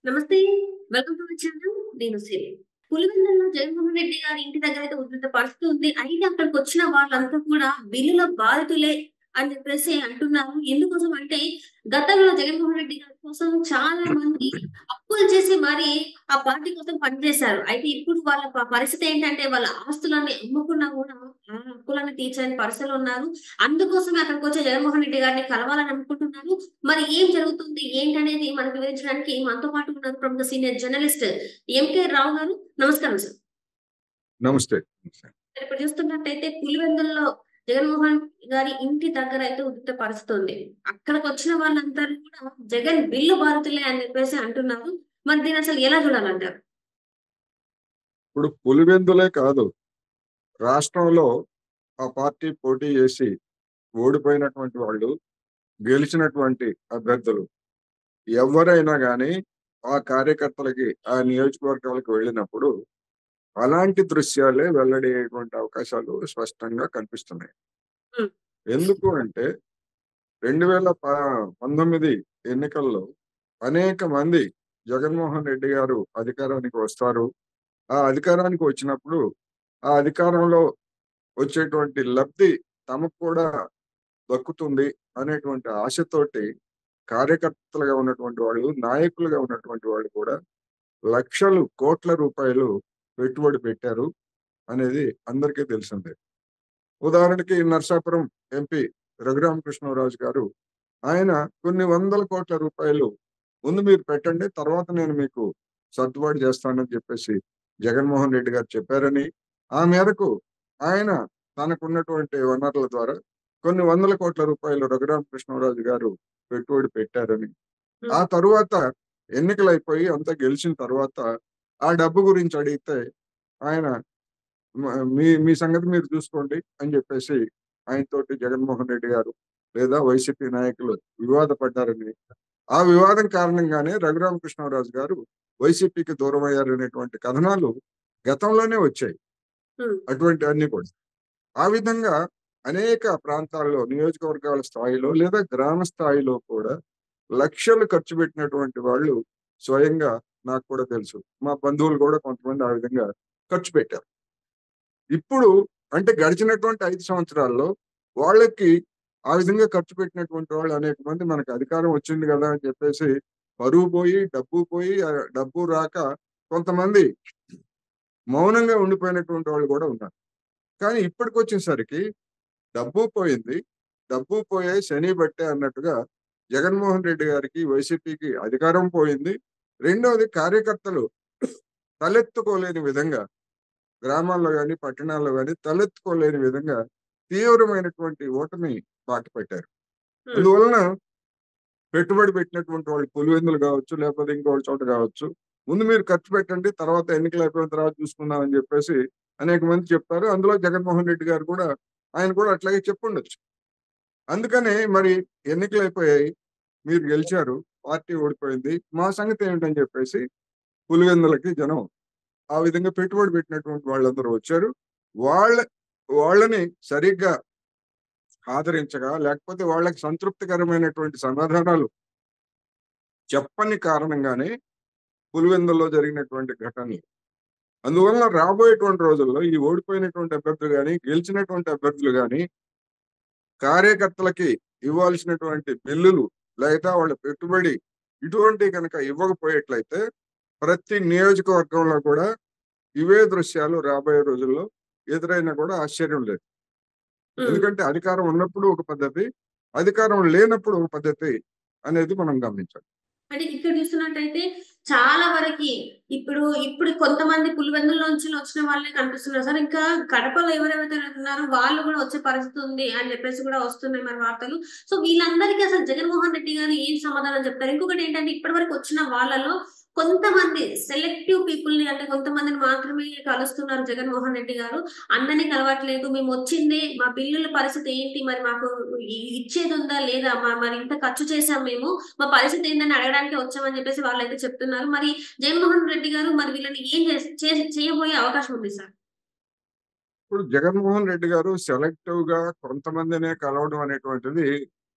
నమస్తే. Welcome to my channel. నేను సిరి. పులివెందులలో జగన్మోహన్ రెడ్డి గారి ఇంటి దగ్గరైతే ఉధృత పరిస్థితి ఉంది. అయితే అక్కడికొచ్చిన వాళ్ళంతా కూడా బిల్లుల బాధితులే అని చెప్పేసి అంటున్నారు. ఎందుకోసం అంటే గతంలో జగన్మోహన్ రెడ్డి గారి కోసం చాలా మంది అప్పులు చేసి మరి ఆ పార్టీ కోసం పనిచేశారు. అయితే ఇప్పుడు వాళ్ళ పరిస్థితి ఏంటంటే వాళ్ళ ఆస్తులన్నీ అమ్ముకున్నా కూడా ఆ అప్పులన్నీ తీర్చలేని పరిస్థితిలో ఉన్నారు. అందుకోసమే అక్కడికొచ్చే జగన్మోహన్ రెడ్డి గారిని కలవాలని అనుకుంటున్నారు. మరి ఏం జరుగుతుంది? ఏంటనేది మనకు వివరించడానికి మనతో పాటు ఉన్నారు ప్రముఖ సీనియర్ జర్నలిస్ట్ ఎంకే రావు గారు. నమస్కారం సార్. నమస్తే. ఇప్పుడు చూస్తున్నట్టయితే పులివెందుల్లో జగన్మోహన్ గారి ఇంటి దగ్గర అయితే ఉద్రిక్త పరిస్థితి ఉంది. అక్కడికొచ్చిన వాళ్ళందరూ కూడా జగన్ బిల్లు బాధితులే అని చెప్పేసి అంటున్నారు. మరి దీన్ని అసలు ఎలా చూడాలంటారు? ఇప్పుడు పులివెందులే కాదు, రాష్ట్రంలో ఆ పార్టీ పోటీ చేసి ఓడిపోయినటువంటి వాళ్ళు, గెలిచినటువంటి అభ్యర్థులు ఎవరైనా గానీ ఆ కార్యకర్తలకి, ఆ నియోజకవర్గాలకు వెళ్ళినప్పుడు అలాంటి దృశ్యాలే వెల్లడయ్యేటువంటి అవకాశాలు స్పష్టంగా కనిపిస్తున్నాయి. హ్మ్. ఎందుకు అంటే 2019 ఎన్నికల్లో అనేక మంది జగన్మోహన్ రెడ్డి గారు అధికారానికి వస్తారు. ఆ అధికారానికి వచ్చినప్పుడు ఆ అధికారంలో వచ్చేటువంటి లబ్ధి తమకు కూడా దక్కుతుంది అనేటువంటి ఆశతోటి కార్యకర్తలుగా ఉన్నటువంటి వాళ్ళు, నాయకులుగా ఉన్నటువంటి వాళ్ళు కూడా లక్షలు కోట్ల రూపాయలు పెట్టుబడి పెట్టారు అనేది అందరికీ తెలిసిందే. ఉదాహరణకి నర్సాపురం ఎంపీ రఘురామకృష్ణరాజు గారు, ఆయన కొన్ని వందల కోట్ల రూపాయలు ముందు మీరు పెట్టండి, తర్వాత నేను మీకు సర్దుబాటు చేస్తానని చెప్పేసి జగన్మోహన్ రెడ్డి గారు చెప్పారని, ఆ మేరకు ఆయన తనకున్నటువంటి వనరుల ద్వారా కొన్ని వందల కోట్ల రూపాయలు రఘురామకృష్ణరాజు గారు పెట్టుబడి పెట్టారని, హ్మ్. ఆ తరువాత ఎన్నికలైపోయి అంతా గెలిచిన తర్వాత ఆ డబ్బు గురించి అడిగితే ఆయన మీ మీ సంగతి మీరు చూసుకోండి అని చెప్పేసి ఆయనతోటి జగన్మోహన్ రెడ్డి గారు లేదా వైసీపీ నాయకులు వివాదపడ్డారని, ఆ వివాదం కారణంగానే రఘురామకృష్ణరాజు గారు వైసీపీకి దూరం అయ్యారనేటువంటి కథనాలు గతంలోనే వచ్చాయి. హ్మ్. అటువంటి అన్ని కూడా ఆ విధంగా అనేక ప్రాంతాల్లో, నియోజకవర్గాల స్థాయిలో లేదా గ్రామ స్థాయిలో కూడా లక్షలు ఖర్చు పెట్టినటువంటి వాళ్ళు స్వయంగా నాకు కూడా తెలుసు. మా బంధువులు కూడా కొంతమంది ఆ విధంగా ఖర్చు పెట్టారు. ఇప్పుడు అంటే గడిచినటువంటి 5 సంవత్సరాల్లో వాళ్ళకి ఆ విధంగా ఖర్చు పెట్టినటువంటి వాళ్ళు అనేక మంది మనకు అధికారం వచ్చింది కదా అని చెప్పేసి పరువు పోయి, డబ్బు పోయి, డబ్బు రాక కొంతమంది మౌనంగా ఉండిపోయినటువంటి వాళ్ళు కూడా ఉన్నారు. కానీ ఇప్పటికొచ్చేసరికి డబ్బు పోయింది. డబ్బు పోయే శని బట్టే అన్నట్టుగా జగన్మోహన్ రెడ్డి గారికి, వైసీపీకి అధికారం పోయింది. రెండోది కార్యకర్తలు తలెత్తుకోలేని విధంగా గ్రామాల్లో గాని, పట్టణాల్లో గాని తలెత్తుకోలేని విధంగా తీవ్రమైనటువంటి ఓటమి బాటపట్టారు. హ్మ్. అందువలన పెట్టుబడి పెట్టినటువంటి వాళ్ళు పులివెందులు కావచ్చు, లేకపోతే ఇంకోటి చోట కావచ్చు. ముందు మీరు ఖర్చు పెట్టండి. తర్వాత ఎన్నికలు అయిపోయిన తర్వాత చూసుకుందాం అని చెప్పేసి అనేక మంది చెప్తారు. అందులో జగన్మోహన్ రెడ్డి గారు కూడా ఆయన కూడా అట్లాగే చెప్పుండొచ్చు. అందుకనే మరి ఎన్నికలయిపోయాయి. మీరు గెలిచారు. పార్టీ ఓడిపోయింది. మా సంగతి ఏమిటని చెప్పేసి పులివెందులకి జనం ఆ విధంగా పెట్టుబడి పెట్టినటువంటి వాళ్ళందరూ వచ్చారు. వాళ్ళ వాళ్ళని సరిగ్గా ఆదరించగా, లేకపోతే వాళ్ళకి సంతృప్తికరమైనటువంటి సమాధానాలు చెప్పని కారణంగానే పులివెందుల్లో జరిగినటువంటి ఘటనలు. అందువలన రాబోయేటువంటి రోజుల్లో ఈ ఓడిపోయినటువంటి అభ్యర్థులు గాని, గెలిచినటువంటి అభ్యర్థులు గాని కార్యకర్తలకి ఇవ్వాల్సినటువంటి బిల్లులు లేదా వాళ్ళ పెట్టుబడి ఇటువంటివి కనుక ఇవ్వకపోయేట్లయితే ప్రతి నియోజకవర్గంలో కూడా ఇవే దృశ్యాలు రాబోయే రోజుల్లో ఎదురైనా కూడా ఆశ్చర్యం లేదు. హ్మ్. ఎందుకంటే అధికారం ఉన్నప్పుడు ఒక పద్ధతి, అధికారం లేనప్పుడు ఒక పద్ధతి అనేది మనం గమనించాలి. అంటే ఇక్కడ చూస్తున్నట్టయితే చాలా వరకి ఇప్పుడు కొంతమంది పులివెందుల నుంచి వచ్చిన వాళ్ళే కనిపిస్తున్నారు సార్. ఇంకా కడపలో ఎవరెవరైతే ఉన్నారో వాళ్ళు కూడా వచ్చే పరిస్థితి ఉంది అని చెప్పేసి కూడా వస్తున్నాయి మరి వార్తలు. సో వీళ్ళందరికీ అసలు జగన్మోహన్ రెడ్డి గారు ఏం సమాధానం చెప్తారు? ఇంకొకటి ఏంటంటే ఇప్పటివరకు వచ్చిన వాళ్ళలో కొంతమంది సెలెక్టివ్ పీపుల్‌ని అంటే కొంతమందిని మాత్రమే కలుస్తున్నారు జగన్మోహన్ రెడ్డి గారు. అందరిని కలవట్లేదు. మేమొచ్చిందే మా బిల్లుల పరిస్థితి ఏంటి? మరి మాకు ఇచ్చేదుందా లేదా? మరి ఇంత ఖర్చు చేశాం మేము. మా పరిస్థితి ఏందని అడగడానికే వచ్చామని చెప్పేసి వాళ్ళైతే చెప్తున్నారు. మరి జగన్మోహన్ రెడ్డి గారు మరి వీళ్ళని ఏం చేయబోయే అవకాశం ఉంది సార్? ఇప్పుడు జగన్మోహన్ రెడ్డి గారు సెలెక్టివ్ గా కొంతమందినే కలవడం అనేటువంటిది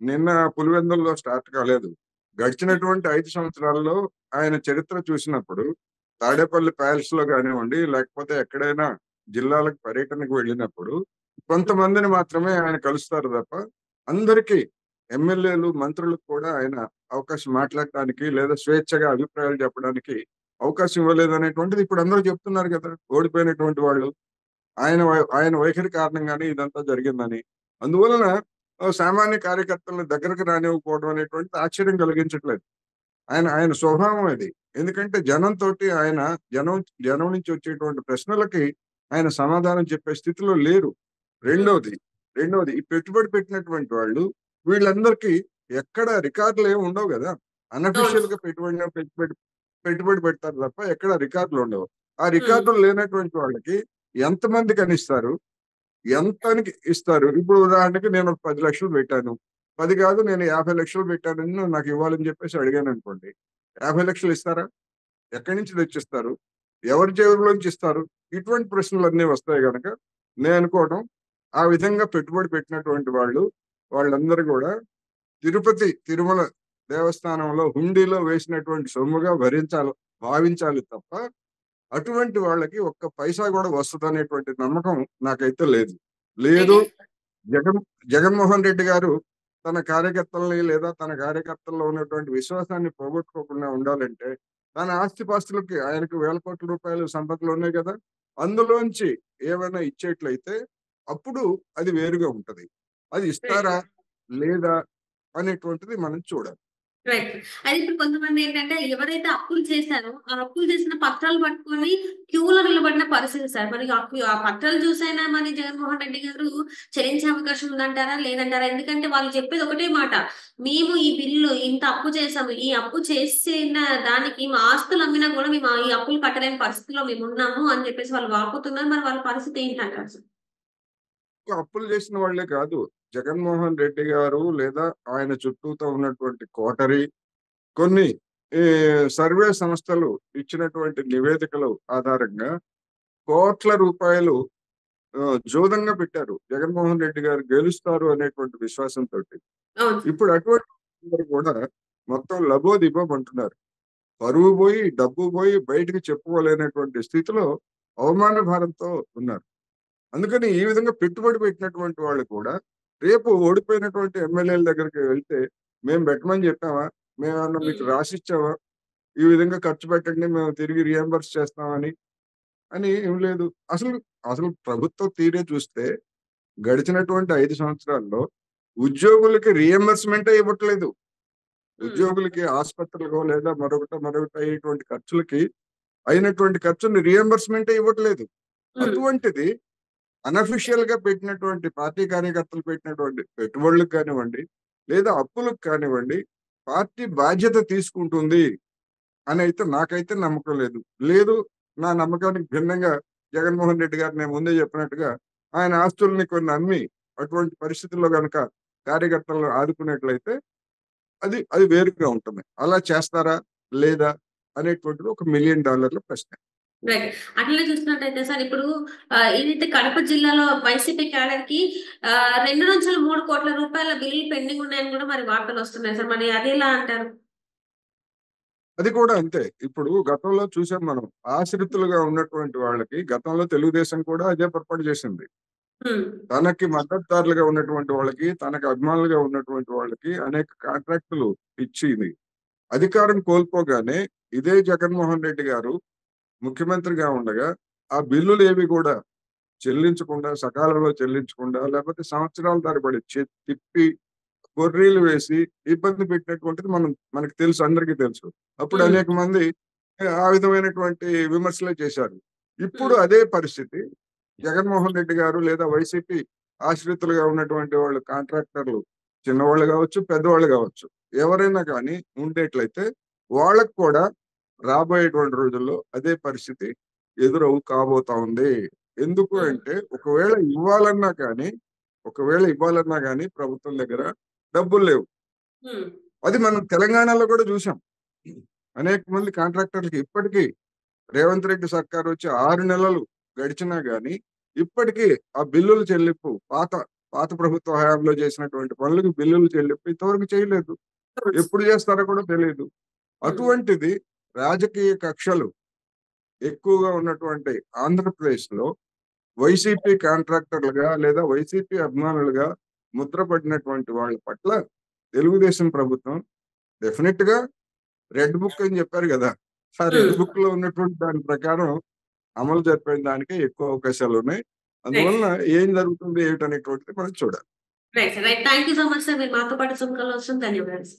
నిన్న పులివెందుల్లో స్టార్ట్ కాలేదు. గడిచినటువంటి 5 సంవత్సరాల్లో ఆయన చరిత్ర చూసినప్పుడు తాడేపల్లి ప్యాలెస్ లో కానివ్వండి, లేకపోతే ఎక్కడైనా జిల్లాలకు పర్యటనకు వెళ్ళినప్పుడు కొంతమందిని మాత్రమే ఆయన కలుస్తారు తప్ప అందరికీ ఎమ్మెల్యేలు మంత్రులకు కూడా ఆయన అవకాశం మాట్లాడటానికి లేదా స్వేచ్ఛగా అభిప్రాయాలు చెప్పడానికి అవకాశం ఇవ్వలేదు అనేటువంటిది ఇప్పుడు అందరూ చెప్తున్నారు కదా, ఓడిపోయినటువంటి వాళ్ళు. ఆయన వైఖరి కారణంగానే ఇదంతా జరిగిందని. అందువలన సామాన్య కార్యకర్తలను దగ్గరకు రానివ్వకపోవడం అనేటువంటిది ఆశ్చర్యం కలిగించట్లేదు. ఆయన ఆయన స్వభావం అది. ఎందుకంటే ఆయన జనం జనం నుంచి వచ్చేటువంటి ప్రశ్నలకి ఆయన సమాధానం చెప్పే స్థితిలో లేరు. రెండోది రెండోది ఈ పెట్టుబడి పెట్టినటువంటి వాళ్ళు వీళ్ళందరికీ ఎక్కడ రికార్డులు ఏమి ఉండవు కదా. అన్అఫీషియల్ గా పెట్టుబడి పెట్టుబడి పెడతారు తప్ప ఎక్కడ రికార్డులు ఉండవు. ఆ రికార్డులు లేనటువంటి వాళ్ళకి ఎంతమంది కనిస్తారు, ఎంతనికి ఇస్తారు? ఇప్పుడు ఉదాహరణకి నేను ఒక 10 లక్షలు పెట్టాను, 10 కాదు నేను 50 లక్షలు పెట్టానని నువ్వు నాకు ఇవ్వాలని చెప్పేసి అడిగాను అనుకోండి, 50 లక్షలు ఇస్తారా? ఎక్కడి నుంచి తెచ్చిస్తారు? ఎవరి జేబులోంచి ఇస్తారు? ఇటువంటి ప్రశ్నలు అన్నీ వస్తాయి కనుక నేను అనుకోవడం ఆ విధంగా పెట్టుబడి పెట్టినటువంటి వాళ్ళందరూ కూడా తిరుపతి తిరుమల దేవస్థానంలో హుండీలో వేసినటువంటి సొమ్ముగా భావించాలి తప్ప అటువంటి వాళ్ళకి ఒక్క పైసా కూడా వస్తుంది అనేటువంటి నమ్మకం నాకైతే లేదు. లేదు, జగన్ జగన్మోహన్ రెడ్డి గారు తన కార్యకర్తల్ని లేదా తన కార్యకర్తల్లో ఉన్నటువంటి విశ్వాసాన్ని పోగొట్టుకోకుండా ఉండాలంటే తన ఆస్తిపాస్తులకి ఆయనకు వేల కోట్ల రూపాయలు సంపదలు ఉన్నాయి కదా, అందులోంచి ఏమైనా ఇచ్చేట్లయితే అప్పుడు అది వేరుగా ఉంటది. అది ఇస్తారా లేదా అనేటువంటిది మనం చూడాలి. రైట్. అయితే ఇప్పుడు కొంతమంది ఏంటంటే ఎవరైతే అప్పులు చేశారో, ఆ అప్పులు చేసిన పత్రాలు పట్టుకొని క్యూలో నిలబడిన పరిస్థితి సార్. మరి ఆ పత్రాలు చూసైనా మరి జగన్మోహన్ రెడ్డి గారు చెల్లించే అవకాశం ఉందంటారా? లేదంటారా? ఎందుకంటే వాళ్ళు చెప్పేది ఒకటే మాట. మేము ఈ బిల్లు ఇంత అప్పు చేసాము. ఈ అప్పు చేసిన దానికి మా ఆస్తులు అమ్మినా కూడా మేము ఈ అప్పులు కట్టలేని పరిస్థితిలో మేమున్నాము అని చెప్పేసి వాళ్ళు వాపోతున్నారు. మరి వాళ్ళ పరిస్థితి ఏంటంటారు సార్? అప్పులు చేసిన వాళ్ళే కాదు, జగన్మోహన్ రెడ్డి గారు లేదా ఆయన చుట్టూతో ఉన్నటువంటి కోటరీ కొన్ని ఈ సర్వే సంస్థలు ఇచ్చినటువంటి నివేదికల ఆధారంగా కోట్ల రూపాయలు జోదంగా పెట్టారు జగన్మోహన్ రెడ్డి గారు గెలుస్తారు అనేటువంటి విశ్వాసంతో. అవును. ఇప్పుడు అటువంటి వారు కూడా మొత్తం లబోదిబోం అంటున్నారు. పరువు పోయి డబ్బు పోయి బయటికి చెప్పుకోలేనటువంటి స్థితిలో అవమాన భారంతో ఉన్నారు. అందుకని ఈ విధంగా పెట్టుబడి పెట్టినటువంటి వాళ్ళు కూడా రేపు ఓడిపోయినటువంటి ఎమ్మెల్యేల దగ్గరికి వెళ్తే మేము పెట్టమని చెప్పామా, మేమన్నా మీకు రాసిచ్చామా, ఈ విధంగా ఖర్చు పెట్టండి మేము తిరిగి రియంబర్స్ చేస్తామని అని ఏం లేదు. అసలు అసలు ప్రభుత్వ తీరే చూస్తే గడిచినటువంటి 5 సంవత్సరాల్లో ఉద్యోగులకి రియంబర్స్మెంటే ఇవ్వట్లేదు. ఉద్యోగులకి ఆసుపత్రులకో లేదా మరొకటి అయ్యేటువంటి ఖర్చులకి అయినటువంటి ఖర్చుని రియంబర్స్మెంటే ఇవ్వట్లేదు. అటువంటిది అన్అఫీషియల్ గా పెట్టినటువంటి పార్టీ కార్యకర్తలు పెట్టినటువంటి పెట్టుబడులకు కానివ్వండి లేదా అప్పులకు కానివ్వండి పార్టీ బాధ్యత తీసుకుంటుంది అని అయితే నాకైతే నమ్మకం లేదు. లేదు, నా నమ్మకానికి భిన్నంగా జగన్మోహన్ రెడ్డి గారు నేను ముందే చెప్పినట్టుగా ఆయన ఆస్తుల్ని కొన్ని అమ్మి అటువంటి పరిస్థితుల్లో కనుక కార్యకర్తలను ఆదుకునేట్లయితే అది అది వేరుగా ఉంటుంది. అలా చేస్తారా లేదా అనేటువంటిది ఒక $1 మిలియన్ ప్రశ్న. రైట్. అట్లనే చూస్తున్నట్టయితే సార్ ఇప్పుడు ఏదైతే కడప జిల్లాలో వైసీపీ క్యాడర్ కి 2-3 కోట్ల రూపాయల బిల్లులు పెండింగ్ ఉన్నాయని కూడా మరి వార్తలు వస్తున్నాయి సార్. మరి అది ఎలా అంటారు? అది కూడా అంతే. ఇప్పుడు గతంలో చూసాం మనం. ఆశ్రితులుగా ఉన్నటువంటి వాళ్ళకి గతంలో తెలుగుదేశం కూడా అదే పొరపాటు చేసింది. తనకి మద్దతుదారులుగా ఉన్నటువంటి వాళ్ళకి, తనకు అభిమానులుగా ఉన్నటువంటి వాళ్ళకి అనేక కాంట్రాక్టులు ఇచ్చింది. అధికారం కోల్పోగానే ఇదే జగన్మోహన్ రెడ్డి గారు ముఖ్యమంత్రిగా ఉండగా ఆ బిల్లులు ఏవి కూడా చెల్లించకుండా, సకాలంలో చెల్లించకుండా, లేకపోతే సంవత్సరాల తరబడి తిప్పి కొర్రీలు వేసి ఇబ్బంది పెట్టినటువంటిది మనకు తెలుసు, అందరికీ తెలుసు. అప్పుడు అనేక మంది ఆ విధమైనటువంటి విమర్శలే చేశారు. ఇప్పుడు అదే పరిస్థితి జగన్మోహన్ రెడ్డి గారు లేదా వైసీపీ ఆశ్రితులుగా ఉన్నటువంటి వాళ్ళు కాంట్రాక్టర్లు, చిన్నవాళ్ళు కావచ్చు, పెద్దవాళ్ళు కావచ్చు, ఎవరైనా కానీ ఉండేట్లయితే వాళ్ళకు కూడా రాబోయేటువంటి రోజుల్లో అదే పరిస్థితి కాబోతా ఉంది. ఎందుకు అంటే ఒకవేళ ఇవ్వాలన్నా కానీ ప్రభుత్వం దగ్గర డబ్బులు లేవు. అది మనం తెలంగాణలో కూడా చూసాం. అనేక మంది కాంట్రాక్టర్లకి ఇప్పటికీ రేవంత్ రెడ్డి సర్కార్ వచ్చి 6 నెలలు గడిచినా గానీ ఇప్పటికీ ఆ బిల్లులు చెల్లింపు పాత ప్రభుత్వ హయాంలో చేసినటువంటి పనులకు బిల్లులు చెల్లింపు ఇంతవరకు చేయలేదు. ఎప్పుడు చేస్తారో కూడా తెలియదు. అటువంటిది రాజకీయ కక్షలు ఎక్కువగా ఉన్నటువంటి ఆంధ్రప్రదేశ్ లో వైసీపీ కాంట్రాక్టర్లుగా లేదా వైసీపీ అభిమానులుగా ముద్రపడినటువంటి వాళ్ళ పట్ల తెలుగుదేశం ప్రభుత్వం డెఫినెట్ గా రెడ్ బుక్ అని చెప్పారు కదా, ఆ రెడ్ బుక్ లో ఉన్నటువంటి దాని ప్రకారం అమలు జరిపిన దానికే ఎక్కువ అవకాశాలు ఉన్నాయి. అందువలన ఏం జరుగుతుంది ఏమిటనేటువంటిది మనం చూడాలి. Right sir. Right. Thank you so much sir. మీరు మాతో పాటు సుంకలో వచ్చిన ధన్యవాదాలు.